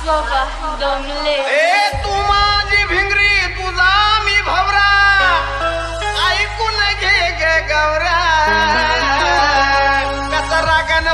बाबा दमले ए तू माझी भिंगरी तुझा मी भवरा ऐकून घे गे गौरा कसा रागन